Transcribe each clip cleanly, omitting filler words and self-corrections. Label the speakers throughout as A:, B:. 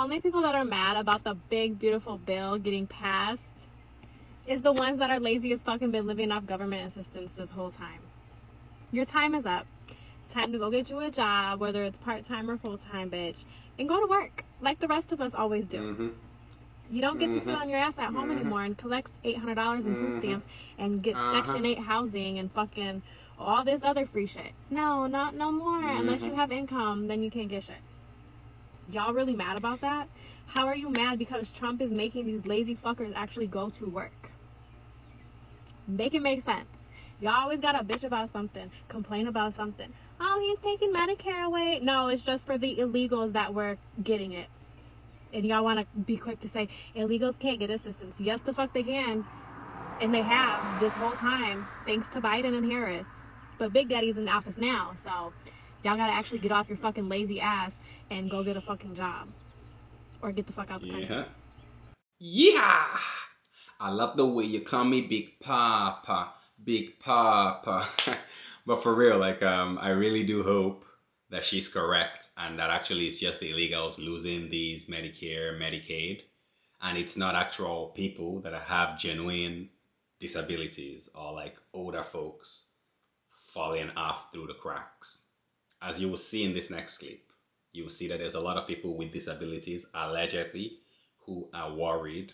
A: Only people that are mad about the big, beautiful bill getting passed is the ones that are lazy as fuck and been living off government assistance this whole time. Your time is up. It's time to go get you a job, whether it's part-time or full-time, bitch, and go to work like the rest of us always do.
B: Mm-hmm.
A: You don't get to sit on your ass at home anymore and collect $800 in food stamps and get Section 8 housing and fucking all this other free shit. No, not no more. Unless you have income, then you can't get shit. Y'all really mad about that? How are you mad because Trump is making these lazy fuckers actually go to work? Make it make sense. Y'all always gotta bitch about something, complain about something. Oh, he's taking Medicare away. No, it's just for the illegals that were getting it. And y'all want to be quick to say illegals can't get assistance. Yes, the fuck they can. And they have this whole time, thanks to Biden and Harris. But Big Daddy's in office now, so y'all gotta actually get off your fucking lazy ass and go get a fucking job. Or get the fuck out the country.
B: Yeah! I love the way you call me Big Papa. Big Papa. But for real, like, I really do hope that she's correct and that actually it's just the illegals losing these Medicare, Medicaid, and it's not actual people that have genuine disabilities or like older folks falling off through the cracks. As you will see in this next clip, you will see that there's a lot of people with disabilities allegedly who are worried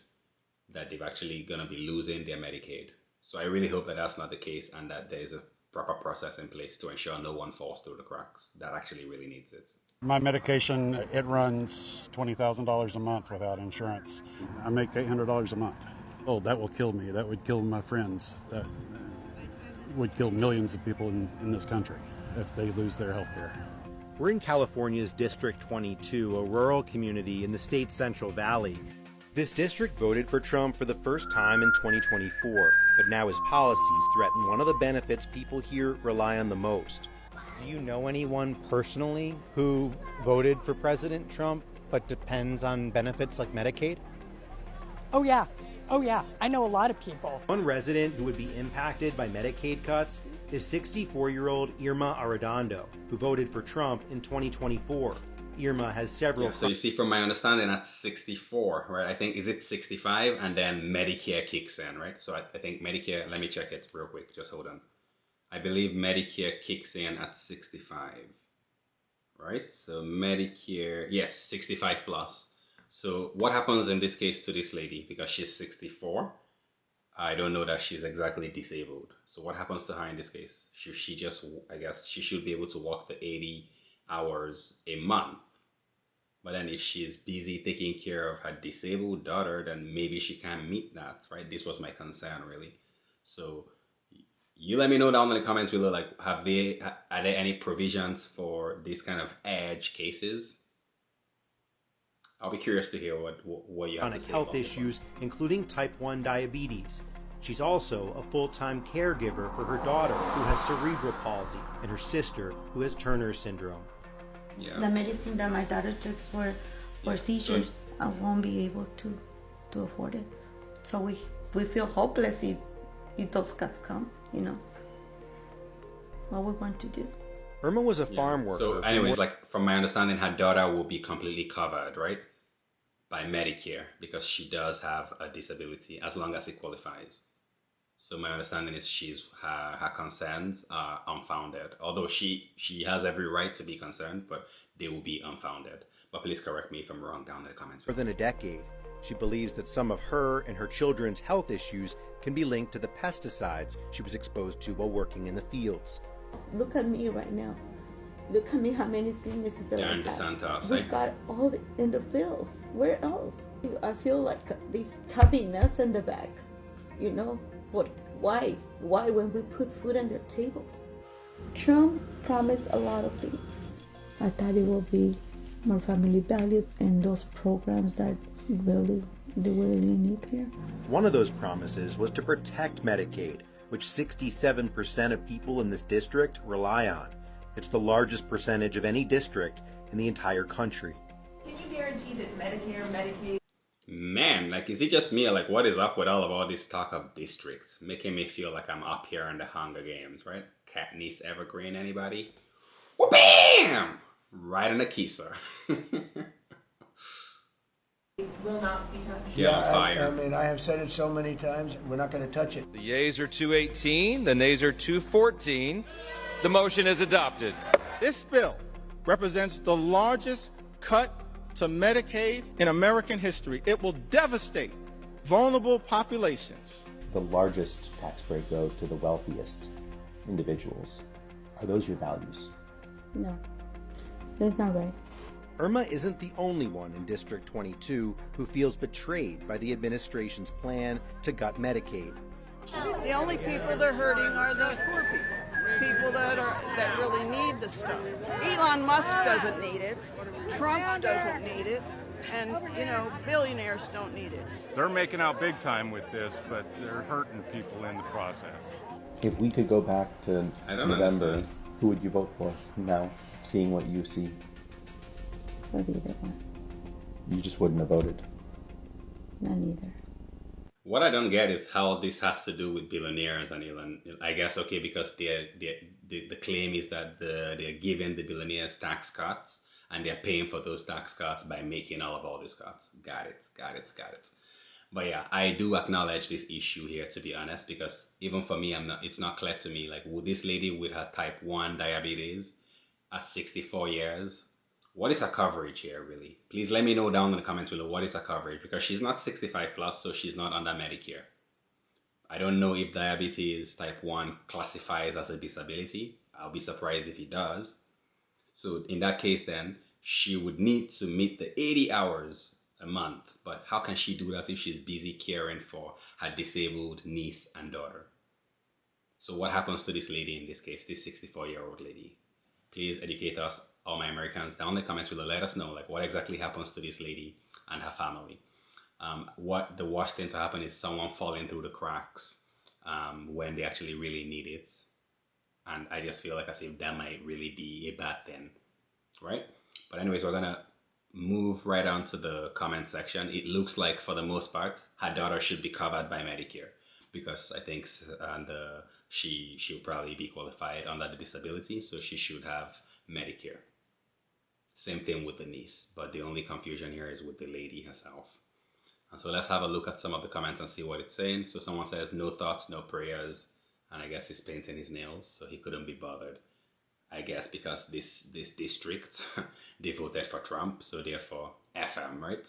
B: that they're actually going to be losing their Medicaid. So I really hope that that's not the case and that there's a proper process in place to ensure no one falls through the cracks that actually really needs it.
C: My medication, it runs $20,000 a month without insurance. I make $800 a month. Oh, that will kill me. That would kill my friends. That would kill millions of people in this country if they lose their health care.
D: We're in California's District 22, a rural community in the state's Central Valley. This district voted for Trump for the first time in 2024, but now his policies threaten one of the benefits people here rely on the most. Do you know anyone personally who voted for President Trump but depends on benefits like Medicaid?
E: Oh yeah, I know a lot of people.
D: One resident who would be impacted by Medicaid cuts is 64-year-old Irma Arredondo, who voted for Trump in 2024. Irma has several...
B: Yeah, so you see, from my understanding, that's 64, right? I think, is it 65? And then Medicare kicks in, right? So I think Medicare, let me check it real quick. Just hold on. I believe Medicare kicks in at 65, right? So Medicare, yes, 65 plus. So what happens in this case to this lady? Because she's 64, I don't know that she's exactly disabled. So what happens to her in this case? Should she just, I guess she should be able to work the 80 hours a month. But then if she's busy taking care of her disabled daughter, then maybe she can't meet that, right? This was my concern, really. So you let me know down in the comments below, like, are there any provisions for these kind of edge cases? I'll be curious to hear what you have to say.
D: Health issues, including type 1 diabetes. She's also a full-time caregiver for her daughter, who has cerebral palsy, and her sister, who has Turner syndrome.
B: Yeah.
F: The medicine that my daughter takes for seizures, I won't be able to afford it. So we feel hopeless if those cuts come, you know. What we're going to do.
D: Irma was a farm worker.
B: So anyways, like, from my understanding, her daughter will be completely covered, right? By Medicare, because she does have a disability, as long as it qualifies. So my understanding is her concerns are unfounded. Although she has every right to be concerned, but they will be unfounded. But please correct me if I'm wrong down in the comments.
D: For more than a decade, she believes that some of her and her children's health issues can be linked to the pesticides she was exposed to while working in the fields.
F: Look at me right now. Look at me, how many sicknesses that I have. We got all in the fields. Where else? I feel like these stubby nuts in the back, you know. But why? Why when we put food on their tables? Trump promised a lot of things. I thought it will be more family values and those programs that they really need here.
D: One of those promises was to protect Medicaid, which 67% of people in this district rely on. It's the largest percentage of any district in the entire country.
G: Can you guarantee that Medicare, Medicaid...
B: Man, like, is it just me, or like, what is up with all this talk of districts? Making me feel like I'm up here in the Hunger Games, right? Katniss Evergreen, anybody? Wha-bam! Right in the keister.
G: will not be touched.
B: Yeah, on fire.
H: I mean, I have said it so many times, we're not going to touch it.
I: The yeas are 218, the nays are 214. The motion is adopted.
J: This bill represents the largest cut to Medicaid in American history. It will devastate vulnerable populations.
K: The largest tax break go to the wealthiest individuals. Are those your values?
F: No, that's not right.
D: Irma isn't the only one in District 22 who feels betrayed by the administration's plan to gut Medicaid.
L: The only people they're hurting are those poor people that really need the stuff. Elon Musk doesn't need it, Trump doesn't need it, and, billionaires don't need it.
C: They're making out big time with this, but they're hurting people in the process.
K: If we could go back to November,
B: understand.
K: who would you vote for now, seeing what you see?
F: Not either one.
K: You just wouldn't have voted.
F: Not either.
B: What I don't get is how this has to do with billionaires and Elon. I guess, okay, because the claim is that they're giving the billionaires tax cuts and they're paying for those tax cuts by making all these cuts. Got it. But yeah, I do acknowledge this issue here, to be honest, because even for me, it's not clear to me, like, would this lady with her type 1 diabetes at 64 years, what is her coverage here, really? Please let me know down in the comments below, what is her coverage? Because she's not 65 plus, so she's not under Medicare. I don't know if diabetes type 1 classifies as a disability. I'll be surprised if it does. So in that case, then, she would need to meet the 80 hours a month. But how can she do that if she's busy caring for her disabled niece and daughter? So what happens to this lady in this case, this 64-year-old lady? Please educate us, all my Americans, down in the comments below. Let us know, like, what exactly happens to this lady and her family. What the worst thing to happen is someone falling through the cracks when they actually really need it. And I just feel like as if that might really be a bad thing, right? But anyways, we're gonna move right on to the comment section. It looks like, for the most part, her daughter should be covered by Medicare, because I think she'll probably be qualified under the disability, so she should have Medicare. Same thing with the niece, but the only confusion here is with the lady herself. And so let's have a look at some of the comments and see what it's saying. So someone says, no thoughts, no prayers, and I guess he's painting his nails, so he couldn't be bothered. I guess because this district, they voted for Trump, so therefore FM, right?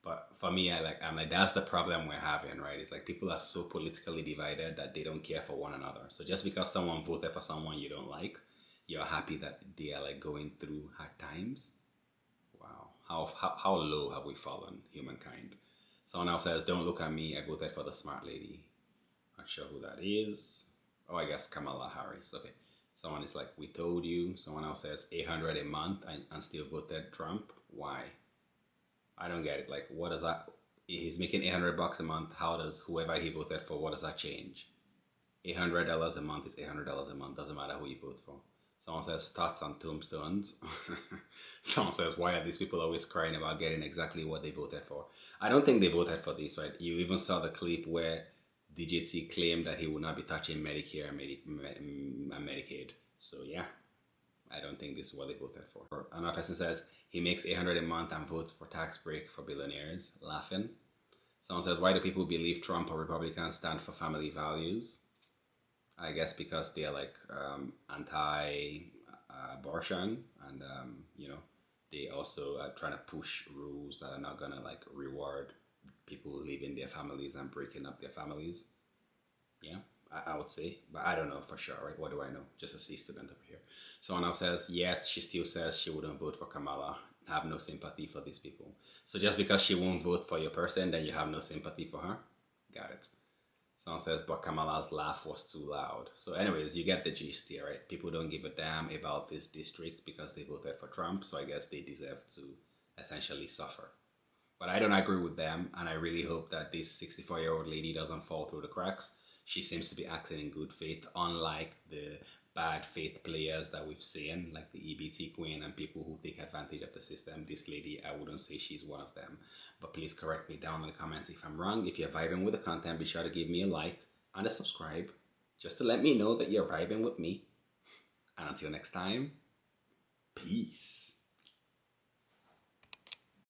B: But for me, I'm like, that's the problem we're having, right? It's like people are so politically divided that they don't care for one another. So just because someone voted for someone you don't like, you're happy that they are like going through hard times. Wow, how low have we fallen, humankind? Someone else says, don't look at me, I voted for the smart lady. Not sure who that is. Oh, I guess Kamala Harris. Okay. Someone is like, we told you. Someone else says $800 a month and still voted Trump. Why? I don't get it. Like, what does that? He's making $800 a month. How does whoever he voted for, what does that change? $800 a month is $800 a month. Doesn't matter who you vote for. Someone says thoughts on tombstones. Someone says, why are these people always crying about getting exactly what they voted for? I don't think they voted for this, right? You even saw the clip where DJT claimed that he would not be touching Medicare and Medicaid. So yeah, I don't think this is what they voted for. Another person says he makes $800 a month and votes for tax break for billionaires. Laughing. Someone says, why do people believe Trump or Republicans stand for family values? I guess because they're like anti-abortion and they also are trying to push rules that are not gonna like reward people leaving their families and breaking up their families. Yeah, I would say, but I don't know for sure, right? What do I know? Just a C student over here. Someone else says, yet she still says she wouldn't vote for Kamala. Have no sympathy for these people. So just because she won't vote for your person, then you have no sympathy for her? Got it. Someone says, but Kamala's laugh was too loud. So anyways, you get the gist here, right? People don't give a damn about this district because they voted for Trump, so I guess they deserve to essentially suffer. But I don't agree with them, and I really hope that this 64-year-old lady doesn't fall through the cracks. She seems to be acting in good faith, unlike the bad faith players that we've seen, like the EBT queen and people who take advantage of the system. This lady, I wouldn't say she's one of them. But please correct me down in the comments if I'm wrong. If you're vibing with the content, be sure to give me a like and a subscribe, just to let me know that you're vibing with me. And until next time, peace.